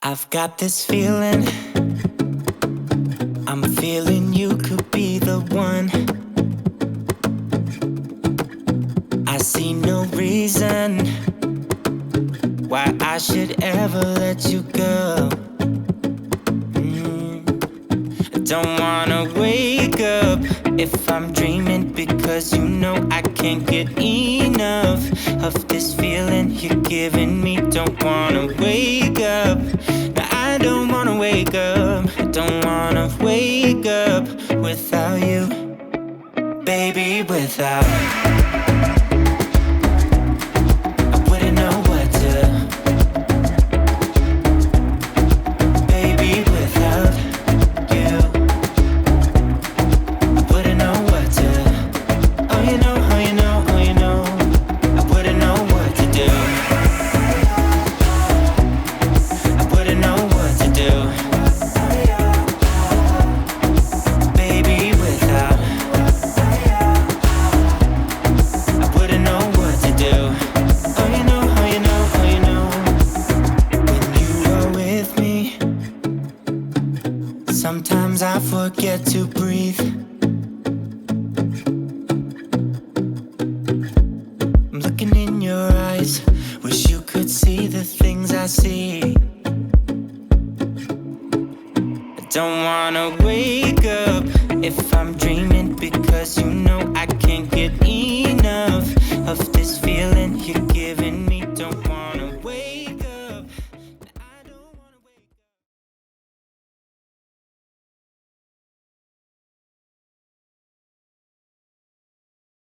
I've got this feeling, I'm feeling you could be the one. I see no reason why I should ever let you go. I don't wanna wake up if I'm dreaming, because you know I can't get enough of this feeling you're giving me. Don't wanna wake up, no, I don't wanna wake up. I don't wanna wake up without you, baby, without